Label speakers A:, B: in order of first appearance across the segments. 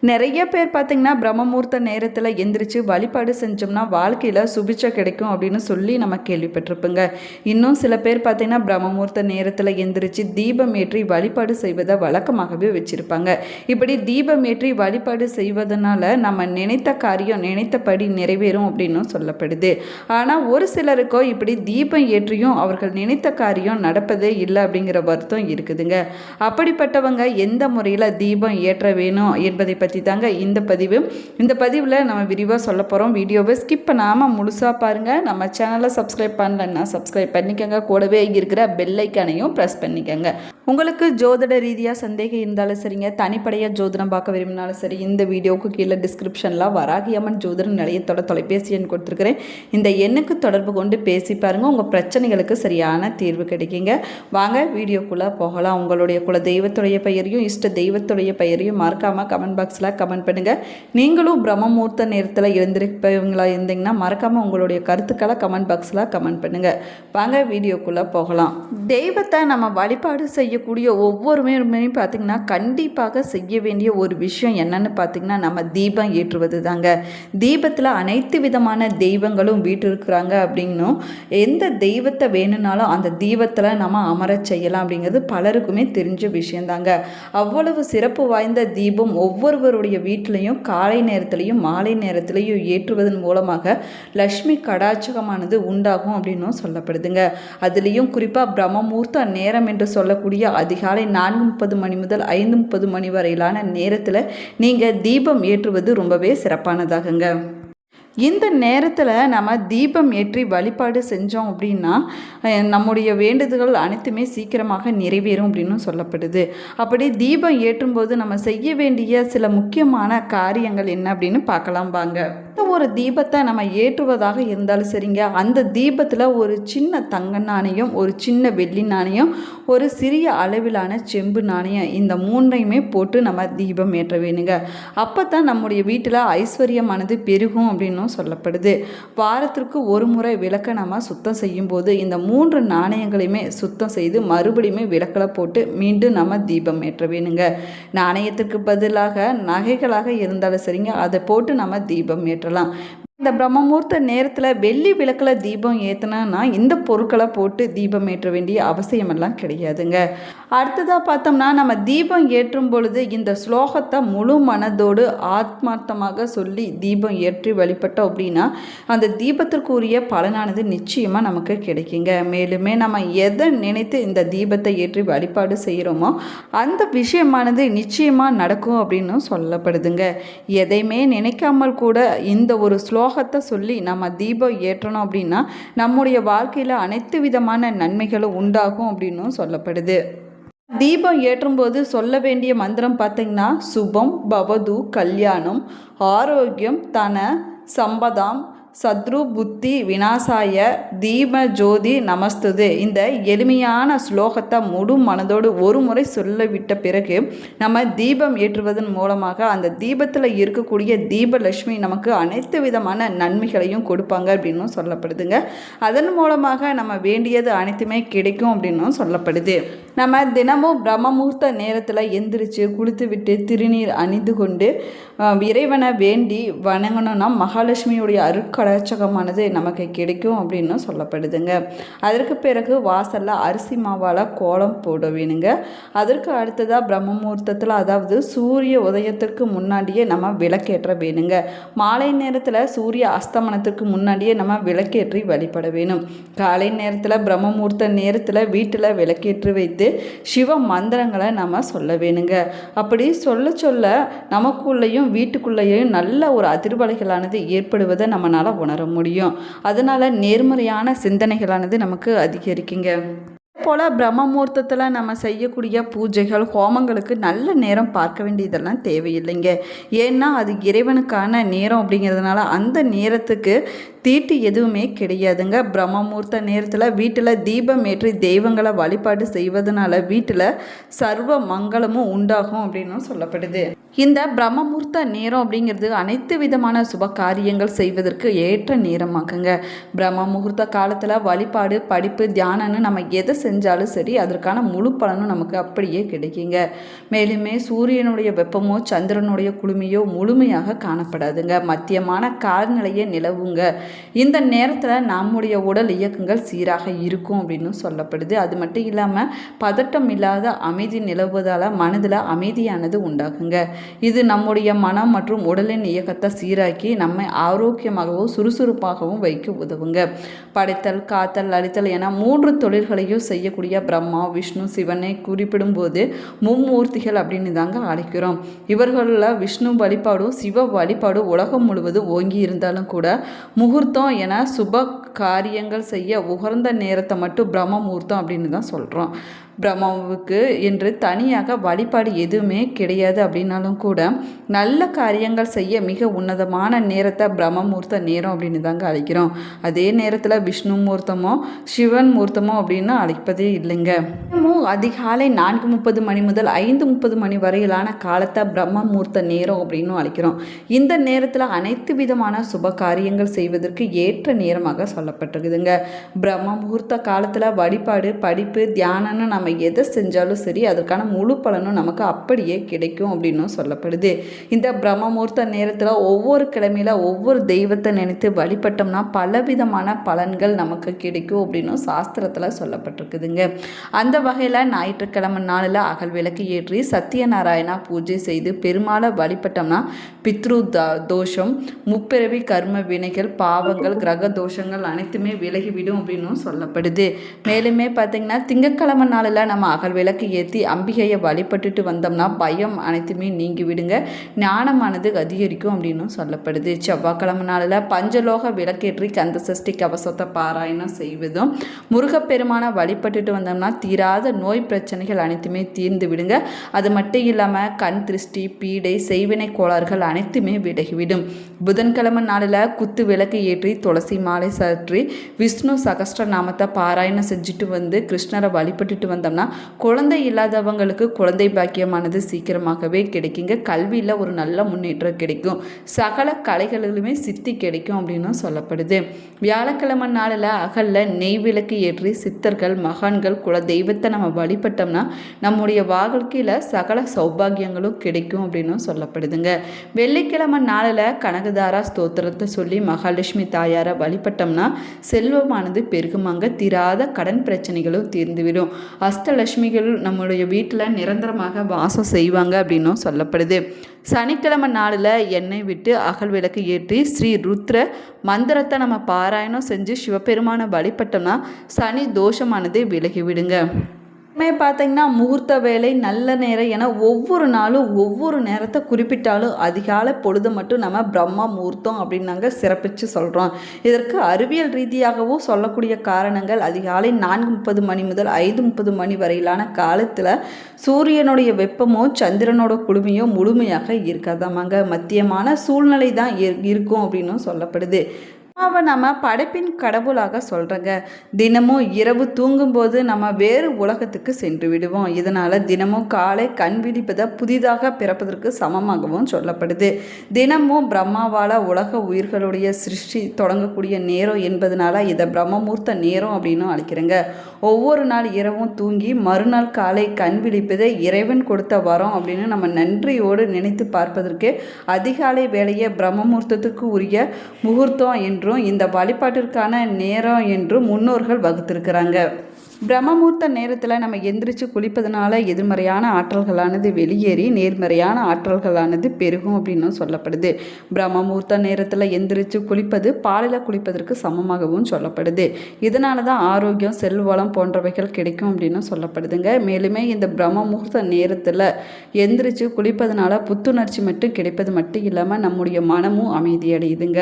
A: நிறைய பேர் பார்த்திங்கன்னா பிரம்மமுகூர்த்த நேரத்தில் எந்திரிச்சு வழிபாடு செஞ்சோம்னா வாழ்க்கையில் சுபிட்சம் கிடைக்கும் அப்படின்னு சொல்லி நம்ம கேள்விப்பட்டிருப்போங்க. இன்னும் சில பேர் பார்த்திங்கன்னா பிரம்மமுகூர்த்த நேரத்தில் எந்திரிச்சு தீபம் ஏற்றி வழிபாடு செய்வதை வழக்கமாகவே வச்சுருப்பாங்க. இப்படி தீபம் ஏற்றி வழிபாடு செய்வதனால நம்ம நினைத்த காரியம் நினைத்தபடி நிறைவேறும் அப்படின்னு சொல்லப்படுது. ஆனால் ஒரு சிலருக்கோ இப்படி தீபம் ஏற்றியும் அவர்கள் நினைத்த காரியம் நடப்பதே இல்லை அப்படிங்கிற வருத்தம் இருக்குதுங்க. அப்படிப்பட்டவங்க எந்த முறையில் தீபம் ஏற்ற வேணும் என்பதை பற்றி தாங்க இந்த பதிவில் நம்ம விரிவாக சொல்ல போகிறோம். வீடியோவை ஸ்கிப் பண்ணாமல் முழுசாக பாருங்கள். நம்ம சேனலை சப்ஸ்கிரைப் பண்ணலன்னா சப்ஸ்கிரைப் பண்ணிக்கோங்க. கூடவே இருக்கிற பெல் ஐக்கானையும் ப்ரெஸ் பண்ணிக்கோங்க. உங்களுக்கு ஜோதிட ரீதியாக சந்தேகம் இருந்தாலும் சரிங்க, தனிப்படையாக ஜோதிடம் பார்க்க விரும்பினாலும் சரி, இந்த வீடியோவுக்கு கீழே டிஸ்கிரிப்ஷனில் வராகி அம்மன் ஜோதிட நிலையத்தோட தொலைபேசி எண் கொடுத்துருக்குறேன். இந்த எண்ணுக்கு தொடர்பு கொண்டு பேசி பாருங்கள். உங்கள் பிரச்சனைகளுக்கு சரியான தீர்வு கிடைக்குங்க. வாங்க வீடியோக்குள்ளே போகலாம். உங்களுடைய குல தெய்வத்துடைய பெயரையும் இஷ்ட தெய்வத்துடைய பெயரையும் மறக்காமல் கமெண்ட் பாக்ஸில் கமெண்ட் பண்ணுங்கள். நீங்களும் பிரம்மமுகூர்த்த நேரத்தில் எழுந்திருப்பவங்களா இருந்தீங்கன்னா மறக்காமல் உங்களுடைய கருத்துக்களை கமெண்ட் பாக்ஸில் கமெண்ட் பண்ணுங்கள். வாங்க வீடியோக்குள்ளே போகலாம். தெய்வத்தை நம்ம வழிபாடு செய்யக்கூடிய ஒவ்வொருமே பார்த்திங்கன்னா கண்டிப்பாக செய்ய வேண்டிய ஒரு விஷயம் என்னன்னு பார்த்திங்கன்னா நம்ம தீபம் ஏற்றுவது தாங்க. தீபத்தில் அனைத்து விதமான தெய்வங்களும் வீட்டிருக்கிறாங்க அப்படின்னும் எந்த தெய்வத்தை வேணும்னாலும் அந்த தீபத்தில் நம்ம அமர செய்யலாம் அப்படிங்கிறது பலருக்குமே தெரிஞ்ச விஷயந்தாங்க. அவ்வளவு சிறப்பு வாய்ந்த தீபம் ஒவ்வொருவருடைய வீட்டிலையும் காலை நேரத்திலையும் மாலை நேரத்திலையும் ஏற்றுவதன் மூலமாக லக்ஷ்மி கடாட்சகமானது உண்டாகும் அப்படின்னும் சொல்லப்படுதுங்க. அதுலேயும் குறிப்பாக பிரம்மமுகூர்த்த நேரம் என்று சொல்லக்கூடிய அதிகாலை 4:30 மணி முதல் 5:30 மணி வரையிலான நேரத்தில் நீங்கள் தீபம் ஏற்றுவது ரொம்பவே சிறப்பானதாகுங்க. இந்த நேரத்தில் நம்ம தீபம் ஏற்றி வழிபாடு செஞ்சோம் அப்படின்னா நம்முடைய வேண்டுதல்கள் அனைத்துமே சீக்கிரமாக நிறைவேறும் அப்படின்னு சொல்லப்படுது. அப்படி தீபம் ஏற்றும்போது நம்ம செய்ய வேண்டிய சில முக்கியமான காரியங்கள் என்ன அப்படின்னு பார்க்கலாம் வாங்க. ஒரு தீபத்தை நம்ம ஏற்றுவதாக இருந்தாலும் சரிங்க, அந்த தீபத்தில் ஒரு சின்ன தங்க நாணயம், ஒரு சின்ன வெள்ளி நாணயம், ஒரு சிறிய அளவிலான செம்பு நாணயம், இந்த மூன்றையுமே போட்டு நம்ம தீபம் ஏற்ற வேணுங்க. அப்போ தான் நம்முடைய வீட்டில் ஐஸ்வர்யமானது பெருகும் அப்படின்னு சொல்லப்படுது. வாரத்திற்கு ஒரு முறை விளக்க நம்ம சுத்தம் செய்யும் போது இந்த 3 நாணயங்களையுமே சுத்தம் செய்து மறுபடியுமே விளக்கில் போட்டு மீண்டும் நம்ம தீபம் ஏற்ற வேணுங்க. நாணயத்திற்கு பதிலாக நகைகளாக இருந்தாலும் சரிங்க, அதை போட்டு நம்ம தீபம் ஏற்றலாம். இந்த பிரம்மமுகூர்த்த நேரத்தில் வெள்ளி விளக்கில் தீபம் ஏற்றினா இந்த பொருட்களை போட்டு தீபம் ஏற்ற வேண்டிய அவசியமெல்லாம் கிடையாதுங்க. அடுத்ததாக பார்த்தோம்னா நம்ம தீபம் ஏற்றும் பொழுது இந்த ஸ்லோகத்தை முழு மனதோடு ஆத்மார்த்தமாக சொல்லி தீபம் ஏற்றி வழிபட்டோம் அப்படின்னா அந்த தீபத்திற்குரிய பலனானது நிச்சயமாக நமக்கு கிடைக்குங்க. மேலுமே நம்ம எதை நினைத்து இந்த தீபத்தை ஏற்றி வழிபாடு செய்கிறோமோ அந்த விஷயமானது நிச்சயமாக நடக்கும் அப்படின்னு சொல்லப்படுதுங்க. எதையுமே நினைக்காமல் கூட இந்த ஒரு ஸ்லோகத்தை சொல்லி நம்ம தீபம் ஏற்றணும் அப்படின்னா நம்முடைய வாழ்க்கையில் அனைத்து விதமான நன்மைகளும் உண்டாகும் அப்படின்னு சொல்லப்படுது. தீபம் ஏற்றும்போது சொல்ல வேண்டிய மந்திரம் பார்த்திங்கன்னா சுபம் பவது கல்யாணம் ஆரோக்கியம் தன சம்பதாம் சத்ரு புத்தி விநாசாய தீப ஜோதி நமஸ்துது. இந்த எளிமையான ஸ்லோகத்தை முழு மனதோடு ஒரு முறை சொல்லிவிட்ட பிறகு நம்ம தீபம் ஏற்றுவதன் மூலமாக அந்த தீபத்தில் இருக்கக்கூடிய தீபலட்சுமி நமக்கு அனைத்து விதமான நன்மைகளையும் கொடுப்பாங்க அப்படின்னும் சொல்லப்படுதுங்க. அதன் மூலமாக நம்ம வேண்டியது அனைத்துமே கிடைக்கும் அப்படின்னும் சொல்லப்படுது. நம்ம தினமும் பிரம்மமுகூர்த்த நேரத்தில் எந்திரிச்சு குளித்து விட்டு திருநீர் அணிந்து கொண்டு இறைவனை வேண்டி வணங்கணும்னா மகாலட்சுமியுடைய அருட்கடாட்சகமானது நமக்கு கிடைக்கும் அப்படின்னு சொல்லப்படுதுங்க. அதற்கு பிறகு வாசலில் அரிசி மாவால் கோலம் போட வேணுங்க. அதற்கு அடுத்ததாக பிரம்மமுகூர்த்தத்தில் அதாவது சூரிய உதயத்திற்கு முன்னாடியே நம்ம விளக்கேற்ற வேணுங்க. மாலை நேரத்தில் சூரிய அஸ்தமனத்திற்கு முன்னாடியே நம்ம விளக்கேற்றி வழிபட வேணும். காலை நேரத்தில் பிரம்மமுகூர்த்த நேரத்தில் வீட்டில் விளக்கேற்றி வைத்து சிவ மந்திரங்களை நம்ம சொல்ல வேணுங்க. அப்படி சொல்ல சொல்ல நமக்குள்ளேயும் வீட்டுக்குள்ளேயும் நல்ல ஒரு அதிர்வலைகளானது ஏற்படுவதை நம்மளால் உணர முடியும். அதனால நேர்மறையான சிந்தனைகளானது நமக்கு அதிகரிக்குங்க. போல் பிரம்மமுகூர்த்தத்தில் நம்ம செய்யக்கூடிய பூஜைகள் ஹோமங்களுக்கு நல்ல நேரம் பார்க்க வேண்டியதெல்லாம் தேவையில்லைங்க. ஏன்னா அது இறைவனுக்கான நேரம் அப்படிங்கிறதுனால அந்த நேரத்துக்கு தீட்டு எதுவுமே கிடையாதுங்க. பிரம்ம முகூர்த்த நேரத்தில் வீட்டில் தீபம் ஏற்றி தெய்வங்களை வழிபாடு செய்வதனால வீட்டில் சர்வ மங்களமும் உண்டாகும் அப்படின்னு சொல்லப்படுது. இந்த பிரம்ம முகூர்த்த நேரம் அப்படிங்கிறது அனைத்து விதமான சுப காரியங்கள் செய்வதற்கு ஏற்ற நேரமாக்குங்க. பிரம்ம முகூர்த்த காலத்தில் வழிபாடு, படிப்பு, தியானம்னு நம்ம எதை செஞ்சாலும் சரி அதற்கான முழு பலனும் நமக்கு அப்படியே கிடைக்குங்க. மேலுமே சூரியனுடைய வெப்பமோ சந்திரனுடைய குளுமையோ முழுமையாக காணப்படாதுங்க. மத்தியமான காலநிலையை நிலவுங்க. இந்த நேரத்தில் நம்முடைய உடல் இயக்கங்கள் சீராக இருக்கும் அப்படின்னு சொல்லப்படுது. அது மட்டும் இல்லாமல் பதட்டம் இல்லாத அமைதி நிலவுவதால் மனதில் அமைதியானது உண்டாகுங்க. இது நம்முடைய மனம் மற்றும் உடலின் இயக்கத்தை சீராக்கி நம்மை ஆரோக்கியமாகவும் சுறுசுறுப்பாகவும் வைக்க உதவுங்க. படைத்தல், காத்தல், அழித்தல் என 3 தொழில்களையும் செய்யக்கூடிய பிரம்மா, விஷ்ணு, சிவனை குறிப்பிடும்போது மும்மூர்த்திகள் அப்படின்னு தாங்க அழைக்கிறோம். இவர்களில் விஷ்ணு வழிபாடும் சிவ வழிபாடும் உலகம் முழுவதும் ஓங்கி இருந்தாலும் கூட முகூர்த்தம் என சுப காரியங்கள் செய்ய உகந்த நேரத்தை மட்டும் பிரம்ம முகூர்த்தம் அப்படின்னு தான் சொல்கிறோம். பிரம்மாவுக்கு என்று தனியாக வழிபாடு எதுவுமே கிடையாது அப்படின்னாலும் கூட நல்ல காரியங்கள் செய்ய மிக உன்னதமான நேரத்தை பிரம்ம முகூர்த்த நேரம் அப்படின்னு தாங்க அழைக்கிறோம். அதே நேரத்தில் விஷ்ணு முகூர்த்தமோ சிவன் முகூர்த்தமோ அப்படின்னு அழைப்பதே இல்லைங்க. அதிகாலை 4:30 மணி முதல் 5:30 மணி வரையிலான காலத்தை பிரம்ம முகூர்த்த நேரம் அப்படின்னு அழைக்கிறோம். இந்த நேரத்தில் அனைத்து விதமான சுப காரியங்கள் செய்வதற்கு ஏற்ற நேரமாக சொல்லப்பட்டிருக்குதுங்க. பிரம்ம முகூர்த்த காலத்தில் வழிபாடு, படிப்பு, தியானம்னு நம்ம எதை செஞ்சாலும் சரி அதற்கான முழு பலனும் நமக்கு அப்படியே கிடைக்கும் அப்படின்னும் சொல்லப்படுது. இந்த பிரம்ம முகூர்த்த நேரத்தில் ஒவ்வொரு கிழமையில ஒவ்வொரு தெய்வத்தை நினைத்து வழிபட்டோம்னா பலவிதமான பலன்கள் நமக்கு கிடைக்கும் அப்படின்னும் சாஸ்திரத்தில் சொல்லப்பட்டிருக்குதுங்க. அந்த வகையில் ஞாயிற்றுக்கிழமை நாளில் அகல் விளக்கு ஏற்றி சத்யநாராயணா பூஜை செய்து பெருமாளை வழிபட்டோம்னா பித்ரு தோஷம், முப்பிறவி கர்ம வினைகள், பாவங்கள், கிரக தோஷங்கள் அனைத்துமே விலகிவிடும் அப்படின்னும் சொல்லப்படுது. மேலுமே பார்த்தீங்கன்னா திங்கட்கிழமை நாளில் நம்ம அகல் விளக்கு ஏற்றி அம்பிகையை வழிபட்டுட்டு வந்தோம்னா பயம் அனைத்துமே நீங்கி விடுங்க, ஞானமானது அதிகரிக்கும் அப்படின்னு சொல்லப்படுது. செவ்வாய்க்கிழமை நாளில் பஞ்சலோக விளக்கேற்றி கந்த சஷ்டி கவசத்தை பாராயணம் செய்வதும் முருகப்பெருமானை வழிபட்டுட்டு வந்தோம்னா தீராத நோய் பிரச்சனைகள் அனைத்துமே தீர்ந்து விடுங்க. அது மட்டும் இல்லாமல் கண் திருஷ்டி, பீடை, செய்வினை கோளாறுகள் அனைத்துமே விலகிவிடும். புதன்கிழமை நாளில் குத்து விளக்கு ஏற்றி துளசி மாலை சாற்றி விஷ்ணு சகஸ்ர நாமத்தை பாராயணம் செஞ்சுட்டு வந்து கிருஷ்ணரை வழிபட்டுட்டு வந்தோம்னா குழந்தை இல்லாதவங்களுக்கு குழந்தை பாக்கியமானது சீக்கிரமாகவே கிடைக்குங்க. கல்வியில் ஒரு நல்ல முன்னேற்றம் கிடைக்கும். சகல கலைகளிலுமே சித்தி கிடைக்கும் அப்படின்னு சொல்லப்படுது. வியாழக்கிழமை நாளில் அகலில் நெய் விளக்கு ஏற்றி சித்தர்கள், மகான்கள், குல தெய்வத்தை நம்ம வழிபட்டோம்னா நம்முடைய வாழ்க்கையில் சகல சௌபாகியங்களும் கிடைக்கும் அப்படின்னு சொல்லப்படுதுங்க. வெள்ளிக்கிழமை நாளில் கனகதாரா ஸ்தோத்திரத்தை சொல்லி மகாலட்சுமி தாயாரை வழிபட்டோம்னா செல்வமானது பெருகுமாங்க, தீராத கடன் பிரச்சனைகளும் தீர்ந்துவிடும். அஷ்டலட்சுமிகள் நம்முடைய வீட்டில் நிரந்தரமாக வாசம் செய்வாங்க அப்படின்னும் சொல்லப்படுது. சனிக்கிழமை நாளில் எண்ணெய் விட்டு அகல் விளக்கு ஏற்றி ஸ்ரீ ருத்ர மந்திரத்தை நம்ம பாராயணம் செஞ்சு சிவபெருமானை வழிபட்டோம்னா சனி தோஷமானது விலகிவிடுங்க. பார்த்தீங்கன்னா முகூர்த்த வேலை, நல்ல நேரம் என ஒவ்வொரு நாளும் ஒவ்வொரு நேரத்தை குறிப்பிட்டாலும் அதிகாலை பொழுது மட்டும் நம்ம பிரம்ம முகூர்த்தம் அப்படின்னாங்க சிறப்பித்து சொல்கிறோம். இதற்கு அறிவியல் ரீதியாகவும் சொல்லக்கூடிய காரணங்கள் அதிகாலை 4:30 மணி முதல் 5:30 மணி வரையிலான காலத்தில் சூரியனுடைய வெப்பமோ சந்திரனோட குளுமையோ முழுமையாக இருக்காதாமாங்க. மத்தியமான சூழ்நிலை தான் இருக்கும் அப்படின்னும் சொல்லப்படுது. அவன் நம்ம படைப்பின் கடவுளாக சொல்கிறங்க. தினமும் இரவு தூங்கும்போது நம்ம வேறு உலகத்துக்கு சென்று விடுவோம். இதனால் தினமும் காலை கண் விழிப்பதை புதிதாக பிறப்பதற்கு சமமாகவும் சொல்லப்படுது. தினமும் பிரம்மாவால் உலக உயிர்களுடைய சிருஷ்டி தொடங்கக்கூடிய நேரம் என்பதனால இதை பிரம்மமூர்த்த நேரம் அப்படின்னு அழைக்கிறேங்க. ஒவ்வொரு நாள் இரவும் தூங்கி மறுநாள் காலை கண் விழிப்பதை இறைவன் கொடுத்த வரோம் அப்படின்னு நம்ம நன்றியோடு நினைத்து பார்ப்பதற்கு அதிகாலை வேளையை பிரம்மமூர்த்தத்துக்கு உரிய முகூர்த்தம் என்றும் இந்த வழிபாட்டிற்கான நேரம் என்றும் முன்னோர்கள் வகுத்திருக்கிறாங்க. பிரம்மமுகூர்த்த நேரத்தில் நம்ம எந்திரிச்சு குளிப்பதனால எதிர்மறையான ஆற்றல்களானது வெளியேறி நேர்மறையான ஆற்றல்களானது பெருகும் அப்படின்னு சொல்லப்படுது. பிரம்மமுகூர்த்த நேரத்தில் எந்திரிச்சு குளிப்பது பாலில் குளிப்பதற்கு சமமாகவும் சொல்லப்படுது. இதனால தான் ஆரோக்கியம், செல்வளம் போன்றவைகள் கிடைக்கும் அப்படின்னு சொல்லப்படுதுங்க. மேலுமே இந்த பிரம்மமுகூர்த்த நேரத்தில் எந்திரிச்சு குளிப்பதனால புத்துணர்ச்சி மட்டும் கிடைப்பது மட்டும் இல்லாமல் நம்முடைய மனமும் அமைதியடையுதுங்க.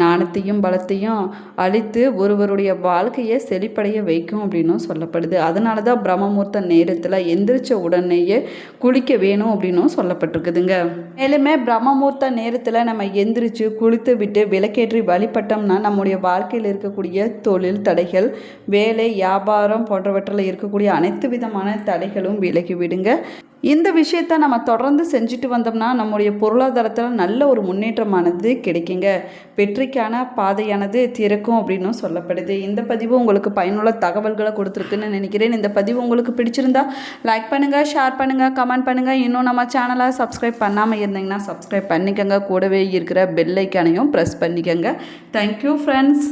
A: ஞானத்தையும் பலத்தையும் அளித்து ஒருவருடைய வாழ்க்கையை செழிப்படைய வைக்கும் அப்படின்னு சொல்ல சொல்லப்படுது. அதனால தான் பிரம்ம முகூர்த்த நேரத்தில் எந்திரிச்ச உடனேயே குளிக்க வேணும் அப்படின்னும் சொல்லப்பட்டிருக்குதுங்க. மேலுமே பிரம்ம முகூர்த்த நேரத்தில் நம்ம எந்திரிச்சு குளித்து விட்டு விளக்கேற்றி வழிபட்டோம்னா நம்முடைய வாழ்க்கையில் இருக்கக்கூடிய தொழில் தடைகள், வேலை, வியாபாரம் போன்றவற்றில் இருக்கக்கூடிய அனைத்து விதமான தடைகளும் விலகிவிடுங்க. இந்த விஷயத்தை நம்ம தொடர்ந்து செஞ்சுட்டு வந்தோம்னா நம்முடைய பொருளாதாரத்தில் நல்ல ஒரு முன்னேற்றமானது கிடைக்குங்க. வெற்றிக்கான பாதையானது திறக்கும் அப்படின்னும் சொல்லப்படுது. இந்த பதிவு உங்களுக்கு பயனுள்ள தகவல்களை கொடுத்துருக்குன்னு நினைக்கிறேன். இந்த பதிவு உங்களுக்கு பிடிச்சிருந்தா லைக் பண்ணுங்கள், ஷேர் பண்ணுங்கள், கமெண்ட் பண்ணுங்கள். இன்னும் நம்ம சேனலை சப்ஸ்கிரைப் பண்ணாமல் இருந்தீங்கன்னா சப்ஸ்கிரைப் பண்ணிக்கோங்க. கூடவே இருக்கிற பெல் ஐக்கானையும் ப்ரெஸ் பண்ணிக்கோங்க. Thank you friends.